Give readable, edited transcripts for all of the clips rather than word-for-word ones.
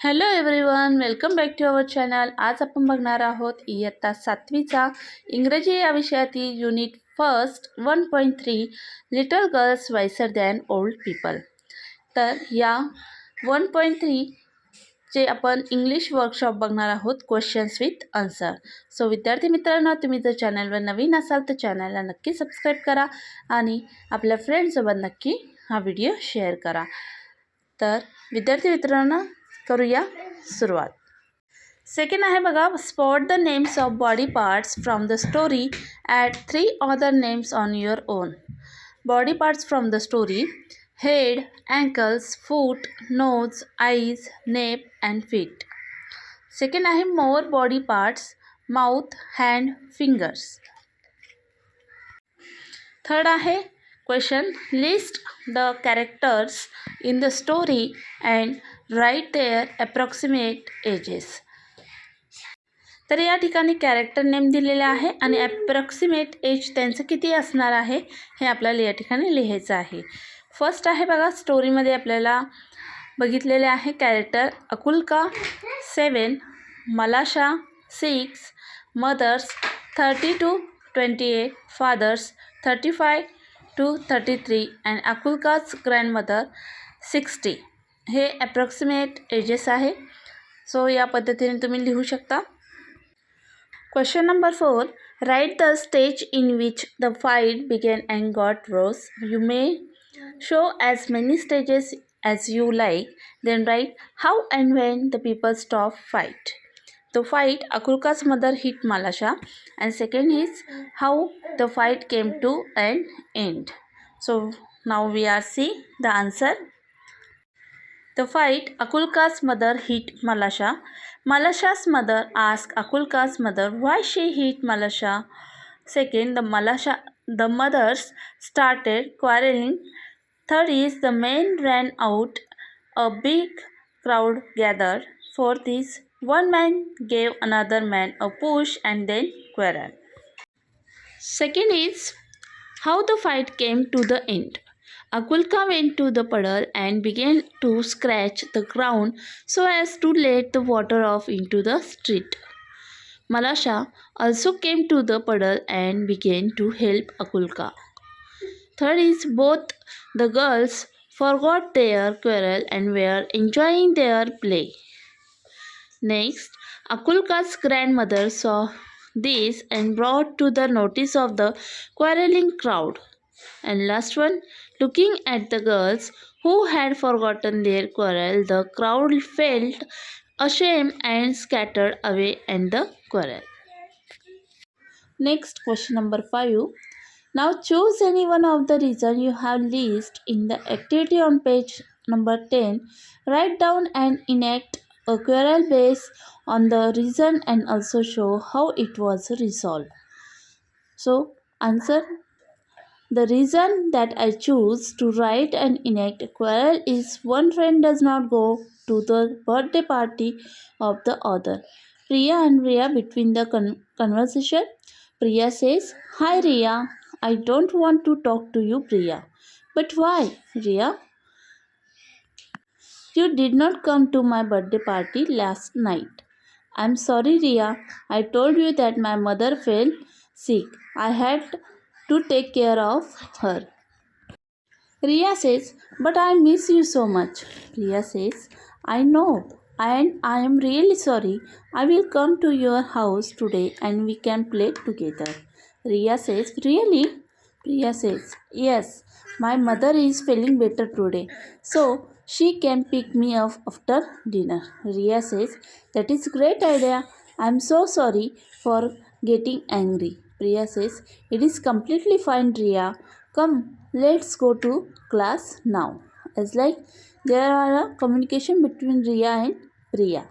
Hello everyone, welcome back to our channel. आज आपण बघणार आहोत इयत्ता 7वीचा इंग्रजी या विषयातील unit first 1.3 little girls wiser than old people. तर या 1.3 चे आपण इंग्लिश वर्कशॉप बघणार आहोत, क्वेश्चन्स विथ आन्सर. सो विद्यार्थी मित्रांनो, तुम्ही जर चॅनलवर नवीन असाल तर चॅनलला नक्की सबस्क्राईब करा आणि आपल्या फ्रेंड्ससोबत नक्की हा व्हिडिओ शेअर करा. तर विद्यार्थी मित्रांनो, करूया सुरुवात. सेकंड आहे बघा, spot the names of body parts from the story, add 3 other names on your own. Body parts from the story: head, ankles, foot, nose, eyes, neck and feet. Second आहे more body parts: mouth, hand, fingers. Third आहे question, list the characters in the story and write their approximate ages. तर या ठिकाणी character name दिलेले आहे आणि approximate age त्यांचं किती असणार आहे हे आपल्याला या ठिकाणी लिहायचं आहे. फर्स्ट आहे बघा, स्टोरीमध्ये आपल्याला बघितलेले आहे character Akulka 7, Malasha 6, mothers 30 to 28, fathers 35 to 33 and Akulka's grandmother 60. हे अप्रॉक्सिमेट एजेस आहे. सो या पद्धतीने तुम्ही लिहू शकता. Question number 4, write the stage in which the fight began and got worse. You may show as many stages as you like, then write how and when the people stop fight. The fight, Akulka's mother hit Malasha, and second is how the fight came to an end. So now we are see the answer. The fight, Akulka's mother hit Malasha. Malasha's mother asked Akulka's mother why she hit Malasha. Second, the mothers started quarreling. Third is the men ran out. A big crowd gathered. Fourth is one man gave another man a push and then quarrel. Second is how the fight came to the end. Akulka went to the puddle and began to scratch the ground so as to let the water off into the street. Malasha also came to the puddle and began to help Akulka. Third is both the girls forgot their quarrel and were enjoying their play. Next, Akulka's grandmother saw this and brought to the notice of the quarreling crowd. And last one, looking at the girls who had forgotten their quarrel, the crowd felt ashamed and scattered away and the quarrel. Next, question number 5. Now choose any one of the reasons you have listed in the activity on page number 10. Write down and enact a quarrel based on the reason and also show how it was resolved. So answer. The reason that I choose to write and enact a quarrel is one friend does not go to the birthday party of the other. Priya and Riya between the conversation. Priya says, "Hi Riya, I don't want to talk to you, Priya." "But why, Riya?" "You did not come to my birthday party last night." "I'm sorry, Riya. I told you that my mother fell sick. I had to take care of her." Riya says, "But I miss you so much." Priya says, "I know, and I am really sorry. I will come to your house today and we can play together." Riya says, "Really?" Priya says, "Yes, my mother is feeling better today, so she can pick me up after dinner." Riya says, "That is a great idea. I am so sorry for getting angry." Priya says, "It is completely fine, Riya. Come, let's go to class now." As like there are a communication between Riya and Priya.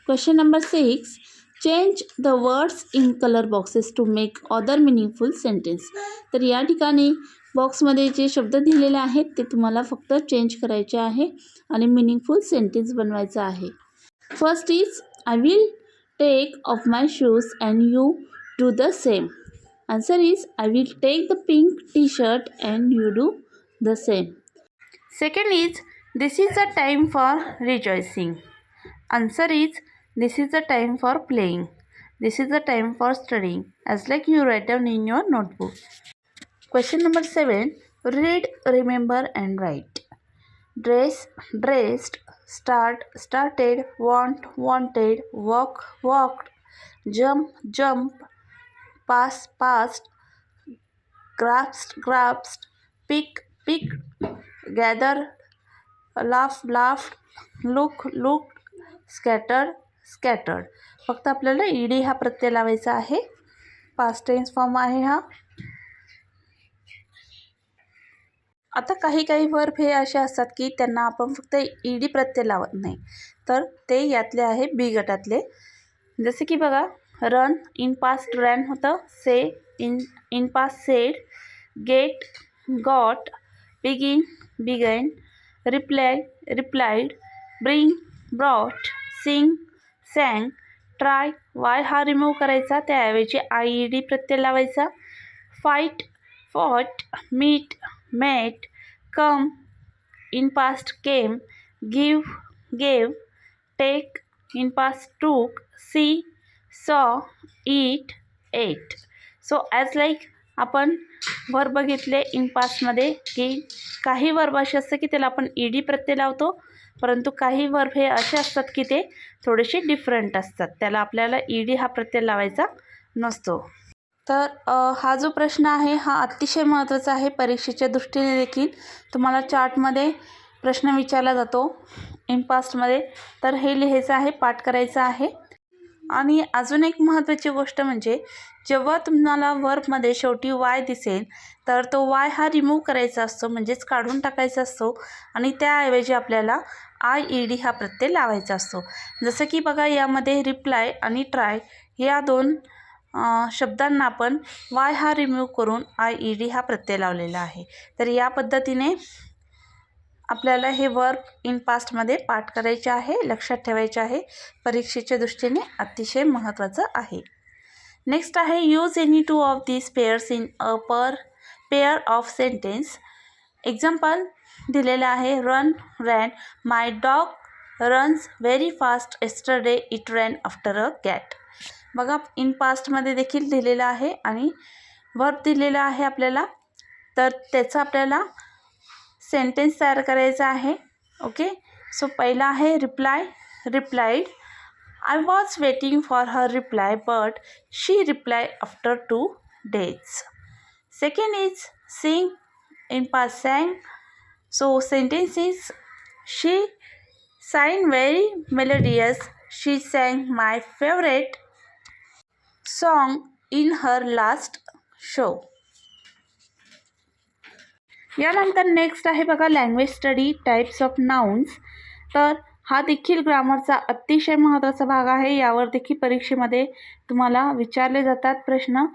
Question number 6. Change the words in color boxes to make other meaningful sentence. तर या ठिकाणी बॉक्समध्ये जे शब्द दिलेले आहेत ते तुम्हाला फक्त चेंज करायचे आहे आणि मिनिंगफुल सेंटेन्स बनवायचा आहे. First is I will take off my shoes and you do the same. Answer is I will take the pink t-shirt and you do the same. Second is, this is the time for rejoicing. Answer is, this is the time for playing. This is the time for studying, as like you write down in your notebook. Question number 7. Read, remember and write. Dress, dressed. Start, started. Want, wanted. Walk, walked. Jump, jumped. Pass, passed. Grasped, grasped. Pick, picked. Gather, laugh, laughed. Look, looked. Scattered, scattered. फक्त आपल्याला ED हा प्रत्यय लावायचा आहे. Past tense form आहे हा. आता काही काही वर्ब हे असे असतात की त्यांना आपण फक्त ईडी प्रत्यय लावत नाही, तर ते यातले आहे बी गटातले. जसे की बघा, रन इन पास्ट रॅन होतं, say in past said, get got, begin began, reply replied, bring brought, sing sang, try Y हा रिमूव्ह करायचा, त्याऐवजी आय ई डी प्रत्यय लावायचा. Fight fought, meet met, come in past came, give gave, take in past took, see saw, eat ate. So as like आपण verb बघितले in पास्टमध्ये की काही verb असे असतात की त्याला आपण ई डी प्रत्यय लावतो, परंतु काही वर्ब हे असे असतात की ते थोडेसे डिफरंट असतात, त्याला आपल्याला ई डी हा प्रत्यय लावायचा नसतो. तर हा जो प्रश्न आहे हा अतिशय महत्त्वाचा आहे. परीक्षेच्या दृष्टीने देखील तुम्हाला चार्टमध्ये प्रश्न विचारला जातो इन पास्टमध्ये, तर हे लिहायचं आहे, पाठ करायचं आहे. आणि अजून एक महत्त्वाची गोष्ट म्हणजे जेव्हा तुम्हाला वर्बमध्ये शेवटी वाय दिसेल तर तो वाय हा रिमूव्ह करायचा असतो, म्हणजेच काढून टाकायचा असतो, आणि त्याऐवजी आपल्याला आय ई डी हा प्रत्यय लावायचा असतो. जसं की बघा, यामध्ये रिप्लाय आणि ट्राय या दोन शब्दांना आपण वाय हा रिमूव्ह करून आय ई डी हा प्रत्यय लावलेला आहे. तर या पद्धतीने आपल्याला हे वर्ब इन पास्टमध्ये पाठ करायचे आहे, लक्षात ठेवायचे आहे, परीक्षेच्या दृष्टीने अतिशय महत्त्वाचं आहे. नेक्स्ट आहे, use any two of these pairs in a pair of sentence. Example दिलेलं आहे, run ran, my dog runs very fast, yesterday it ran after a cat. बघा, इन पास्टमध्ये देखील दिलेलं आहे आणि वर्ब दिलेला आहे आपल्याला, तर त्याचा आपल्याला सेंटेन्स तयार करायचा आहे. ओके, सो पहिला आहे reply, replied, I was waiting for her reply but she reply after 2 days. Second is sing, in past sang, so sentence is she sang very melodious, she sang my favorite song in her last show. यानंतर next आहे बघा, language study, types of nouns. तर हा देखील ग्रामरचा अतिशय महत्त्वाचा भाग आहे. यावर देखील परीक्षेमध्ये तुम्हाला विचारले जातात प्रश्न.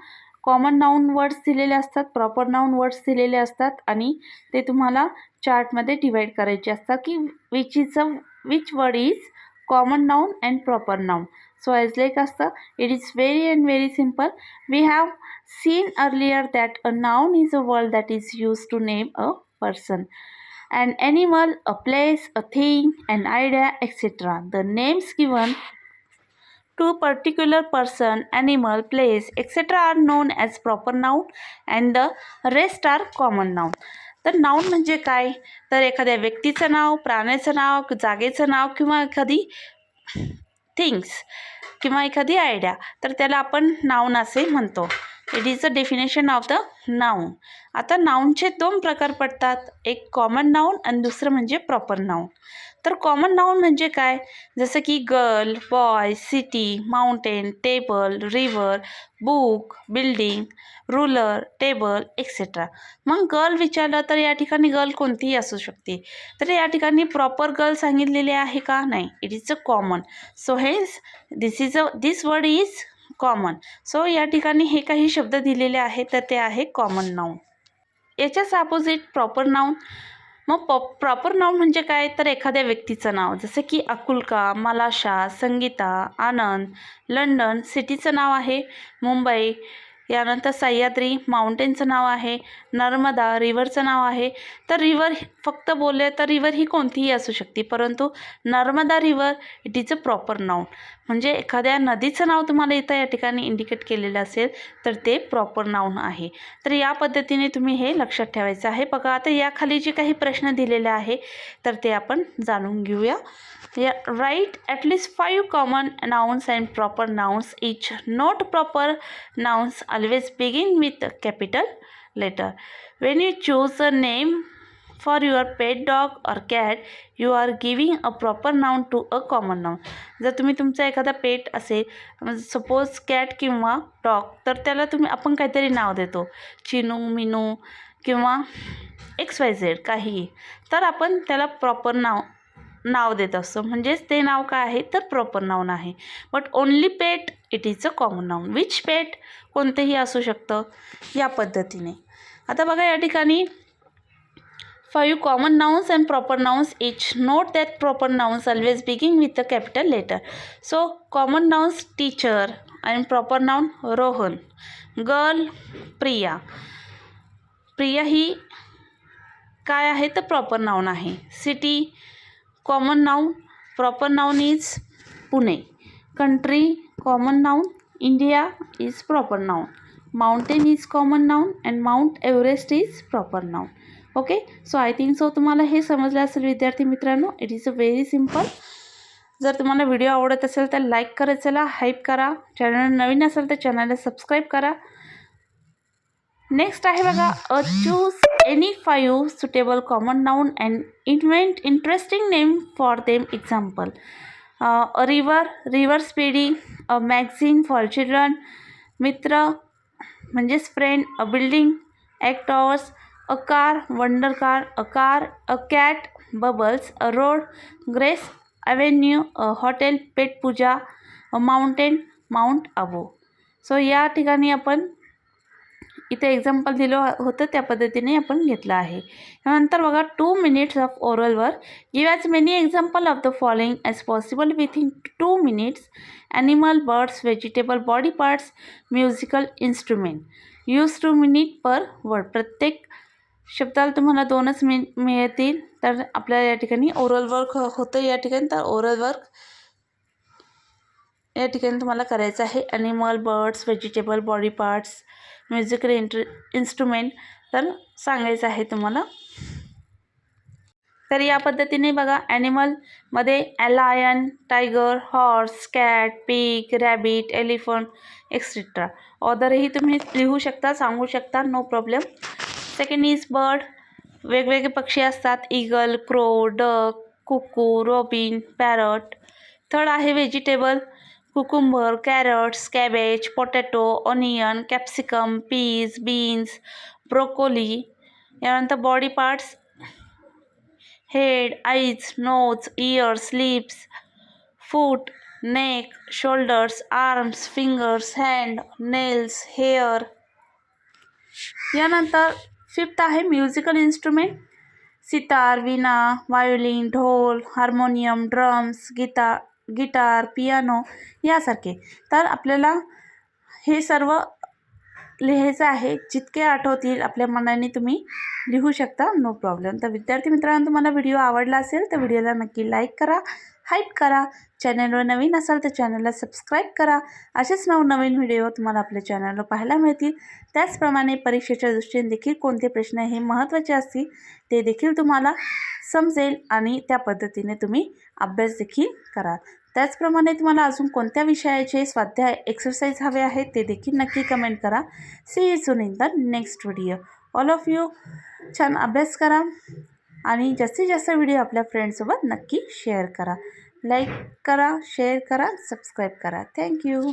कॉमन नाउन वर्ड्स दिलेले असतात, प्रॉपर नाउन वर्ड्स दिलेले असतात, आणि ते तुम्हाला चार्टमध्ये डिवाईड करायचे असतात की which word is common noun and proper noun. So as like असतं, it is very and very simple. We have seen earlier that a noun is a word that is used to name a person, an animal, a place, a thing, an idea, etc. The names given to a particular person, animal, place, etc. are known as proper noun and the rest are common noun. तर noun म्हणजे काय, तर एखाद्या व्यक्तीचं नाव, प्राण्याचं नाव, जागेचं नाव, किंवा एखादी things किंवा एखादी आयडिया, तर त्याला आपण नाउन असे म्हणतो. It is the definition of the noun. आता नाउनचे 2 प्रकार पडतात, एक कॉमन नाउन आणि दुसरं म्हणजे प्रॉपर नाउन. तर कॉमन नाउन म्हणजे काय, जसं की girl, boy, city, mountain, table, river, book, building, ruler, table, etcetera. मग गर्ल विचारलं तर या ठिकाणी गर्ल कोणतीही असू शकते, तर या ठिकाणी प्रॉपर गर्ल सांगितलेली आहे का, नाही, it is a common. So hence this word is common. सो या ठिकाणी हे काही शब्द दिलेले आहेत, तर ते आहे कॉमन नाउन. याच्याच अपोजिट प्रॉपर नाउन. मग प्रॉपर नाउन म्हणजे काय, तर एखाद्या व्यक्तीचं नाव, जसं की अकुलका, मलाशा, संगीता, आनंद, लंडन. सिटीचं नाव आहे मुंबई, यानंतर सह्याद्री माउंटेनचं नाव आहे, नर्मदा रिव्हरचं नाव आहे. तर रिव्हर फक्त बोलले तर रिव्हर ही कोणतीही असू शकते, परंतु Narmada river it is a proper noun. म्हणजे एखाद्या नदीचं नाव तुम्हाला इथं या ठिकाणी इंडिकेट केलेलं असेल तर ते प्रॉपर नाउन आहे. तर या पद्धतीने तुम्ही हे लक्षात ठेवायचं आहे. बघा आता याखाली जे काही प्रश्न दिलेले आहे तर ते आपण जाणून घेऊया. Write at least 5 common nouns and proper nouns each. Note proper nouns always begin with a capital letter. When you choose a name for your pet dog or cat, you are giving a proper noun to a common noun. जर तुम्ही तुमचा एखादा पेट असेल, suppose cat किंवा dog, तर त्याला आपण काहीतरी नाव देतो, चिनू मिनू किंवा XYZ काहीही, तर आपण त्याला प्रॉपर नाव देत असतो. म्हणजेच ते नाव काय आहे तर प्रॉपर नाउन आहे. But only pet it is a common noun. Which pet कोणतेही असू शकतं या पद्धतीने. आता बघा या ठिकाणी 5 common nouns and proper nouns each. Note that proper nouns always begin with a capital letter. So common nouns teacher and proper noun Rohan. Girl Priya. Priya ही काय आहे तर प्रॉपर नाउन आहे. City common noun, proper noun is Pune. Country common noun, India is proper noun. Mountain is common noun and mount Everest is proper noun. Okay, so I think so तुम्हाला हे समजलं असेल विद्यार्थी मित्रांनो. It is a very simple. जर तुम्हाला video आवडत असेल तर लाईक करत चला, हाईप करा. चॅनल नवीन असेल तर चॅनलला सबस्क्राईब करा. नेक्स्ट आहे बघा, choose any 5 suitable common noun and invent interesting name for them. Example, a river, river speedy, a magazine for children, मित्र म्हणजेच friend, a building, act towers, a car, wonder car, a cat, bubbles, a road, grace avenue, a hotel, pet Puja, a mountain, mount Abu. So या ठिकाणी आपण इथे example दिलं होतं त्या पद्धतीने आपण घेतलं आहे. त्यानंतर बघा 2 minutes of oral work. Give as many example of the following as possible within 2 minutes. Animal, birds, vegetable, body parts, musical instrument. Use 2 minutes per word. प्रत्येक शब्दाला तुम्हाला 2च मिळतील. तर आपल्याला या ठिकाणी ओरल वर्क होतं या ठिकाणी. तर ओरल वर्क या ठिकाणी तुम्हाला करायचं आहे. Animal, birds, vegetable, body parts, musical instrument तर सांगायचं आहे तुम्हाला. तर या पद्धतीने बघा, ॲनिमलमध्ये lion, tiger, horse, cat, pig, rabbit, elephant etcetera. ऑदरही तुम्ही लिहू शकता, सांगू शकता, no problem. Second is bird. वेगवेगळे पक्षी असतात, eagle, crow, duck, cuckoo, robin, parrot. Third आहे vegetable. Cucumber, carrots, cabbage, potato, onion, capsicum, peas, beans, broccoli. यानंतर body parts, head, eyes, nose, ears, lips, foot, neck, shoulders, arms, fingers, hand, nails, hair. यानंतर fifth आहे musical instrument. Sitar, वीणा, violin, ढोल, harmonium, drums, guitar, piano यासारखे. तर आपल्याला हे सर्व लिहायचं आहे. जितके आठवतील आपल्या मनाने तुम्ही लिहू शकता, नो प्रॉब्लेम. तर विद्यार्थी मित्रांनो, तुम्हाला व्हिडिओ आवडला असेल तर व्हिडिओला नक्की लाईक करा, हाईप करा. चॅनलवर नवीन असाल तर चॅनलला सबस्क्राईब करा. असेच नवनवीन व्हिडिओ तुम्हाला आपल्या चॅनलवर पाहायला मिळतील. त्याचप्रमाणे परीक्षेच्या दृष्टीने देखील कोणते प्रश्न हे महत्त्वाचे असतील ते देखील तुम्हाला समजेल आणि त्या पद्धतीने तुम्ही अभ्यास देखील करा. त्याचप्रमाणे तुम्हाला अजून कोणत्या विषयाचे स्वाध्याय एक्सरसाइज हवे आहेत ते देखील नक्की कमेंट करा. See you soon in the next video. All of you छान अभ्यास करा आणि जास्तीत जास्त व्हिडिओ आपल्या फ्रेंड्ससोबत नक्की शेअर करा. लाईक करा, शेअर करा, सबस्क्राईब करा. थँक्यू.